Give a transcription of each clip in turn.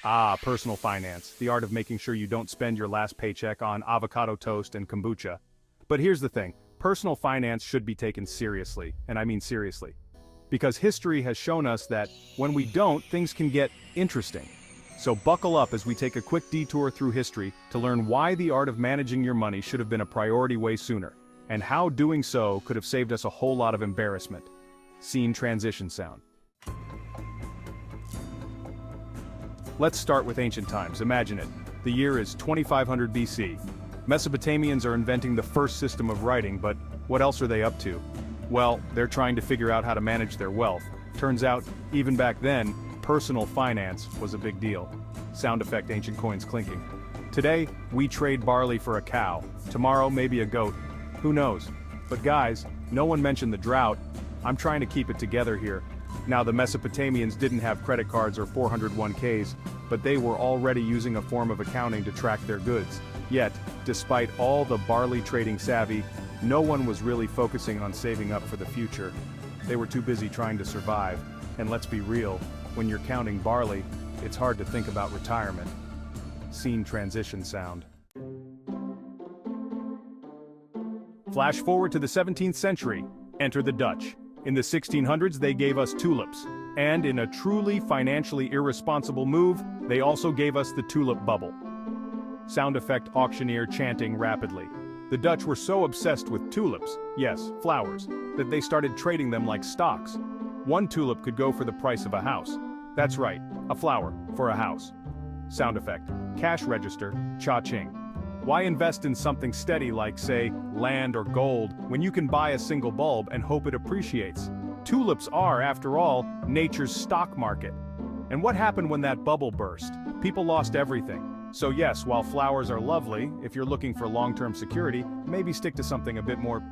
Ah, personal finance, the art of making sure you don't spend your last paycheck on avocado toast and kombucha. But here's the thing, personal finance should be taken seriously, and I mean seriously. Because history has shown us that when we don't, things can get interesting. So buckle up as we take a quick detour through history to learn why the art of managing your money should have been a priority way sooner, and how doing so could have saved us a whole lot of embarrassment. Scene transition sound. Let's start with ancient times. Imagine it. The year is 2500 BC. Mesopotamians are inventing the first system of writing, but what else are they up to? Well, they're trying to figure out how to manage their wealth. Turns out, even back then, personal finance was a big deal. Sound effect, ancient coins clinking. Today, we trade barley for a cow. Tomorrow, maybe a goat. Who knows? But guys, no one mentioned the drought. I'm trying to keep it together here. Now, the Mesopotamians didn't have credit cards or 401ks, but they were already using a form of accounting to track their goods. Yet, despite all the barley trading savvy, no one was really focusing on saving up for the future. They were too busy trying to survive, and let's be real, when you're counting barley, it's hard to think about retirement. Scene transition sound. Flash forward to the 17th century. Enter the Dutch. In the 1600s, they gave us tulips. And in a truly financially irresponsible move, they also gave us the tulip bubble. Sound effect auctioneer chanting rapidly. The Dutch were so obsessed with tulips, yes, flowers, that they started trading them like stocks. One tulip could go for the price of a house. That's right, a flower for a house. Sound effect, cash register, cha-ching. Why invest in something steady like, say, land or gold, when you can buy a single bulb and hope it appreciates? Tulips are, after all, nature's stock market. And what happened when that bubble burst? People lost everything. So yes, while flowers are lovely, if you're looking for long-term security, maybe stick to something a bit more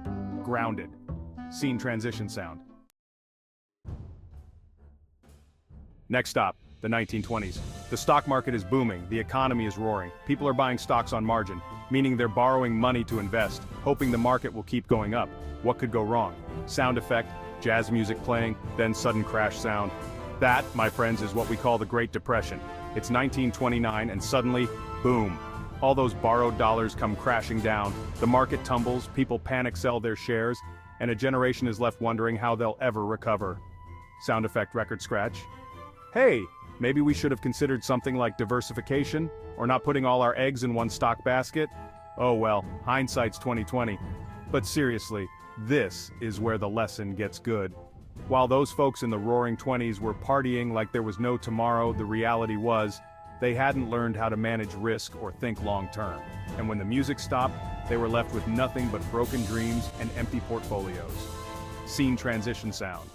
grounded. Scene transition sound. Next stop, the 1920s. The stock market is booming, the economy is roaring. People are buying stocks on margin, meaning they're borrowing money to invest, hoping the market will keep going up. What could go wrong? Sound effect, jazz music playing, then sudden crash sound. That, my friends, is what we call the Great Depression. It's 1929 and suddenly, boom. All those borrowed dollars come crashing down, the market tumbles, people panic sell their shares, and a generation is left wondering how they'll ever recover. Sound effect record scratch. Hey, maybe we should have considered something like diversification, or not putting all our eggs in one stock basket? Oh well, hindsight's 2020. But seriously, this is where the lesson gets good. While those folks in the roaring 20s were partying like there was no tomorrow, the reality was, they hadn't learned how to manage risk or think long-term. And when the music stopped, they were left with nothing but broken dreams and empty portfolios. Scene transition sound.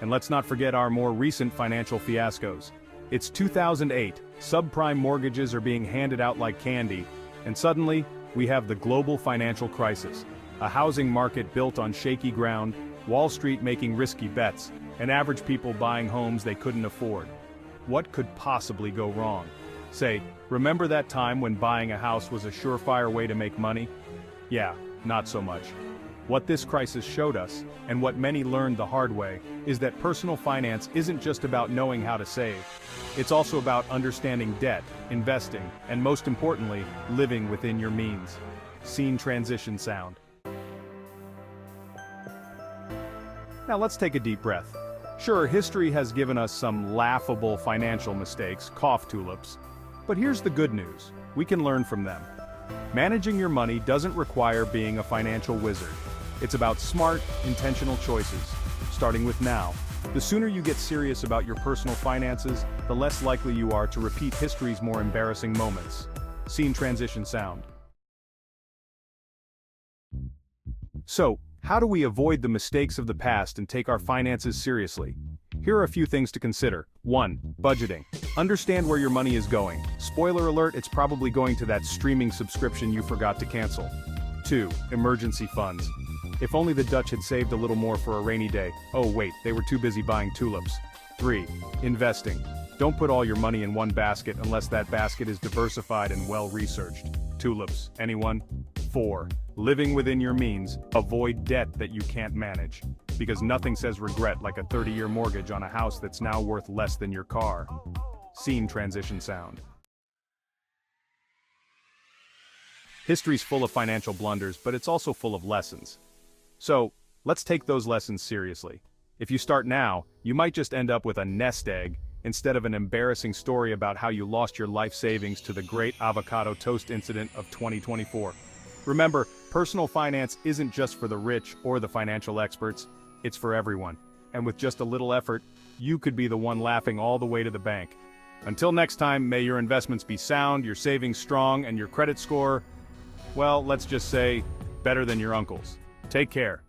And let's not forget our more recent financial fiascos. It's 2008, subprime mortgages are being handed out like candy, and suddenly, we have the global financial crisis. A housing market built on shaky ground, Wall Street making risky bets, and average people buying homes they couldn't afford. What could possibly go wrong? Say, remember that time when buying a house was a surefire way to make money? Yeah, not so much. What this crisis showed us, and what many learned the hard way, is that personal finance isn't just about knowing how to save. It's also about understanding debt, investing, and most importantly, living within your means. Scene transition sound. Now let's take a deep breath. Sure, history has given us some laughable financial mistakes, cough tulips. But here's the good news. We can learn from them. Managing your money doesn't require being a financial wizard. It's about smart, intentional choices, starting with now. The sooner you get serious about your personal finances, the less likely you are to repeat history's more embarrassing moments. Scene transition sound. So, how do we avoid the mistakes of the past and take our finances seriously? Here are a few things to consider. 1. Budgeting. Understand where your money is going. Spoiler alert, it's probably going to that streaming subscription you forgot to cancel. 2. Emergency funds. If only the Dutch had saved a little more for a rainy day. Oh wait, they were too busy buying tulips. 3. Investing. Don't put all your money in one basket unless that basket is diversified and well-researched. Tulips, anyone? 4. Living within your means. Avoid debt that you can't manage. because nothing says regret like a 30-year mortgage on a house that's now worth less than your car. Scene transition sound. History's full of financial blunders, but it's also full of lessons. So, let's take those lessons seriously. If you start now, you might just end up with a nest egg, instead of an embarrassing story about how you lost your life savings to the great avocado toast incident of 2024. Remember, personal finance isn't just for the rich or the financial experts, it's for everyone. And with just a little effort, you could be the one laughing all the way to the bank. Until next time, may your investments be sound, your savings strong, and your credit score, well, let's just say, better than your uncle's. Take care.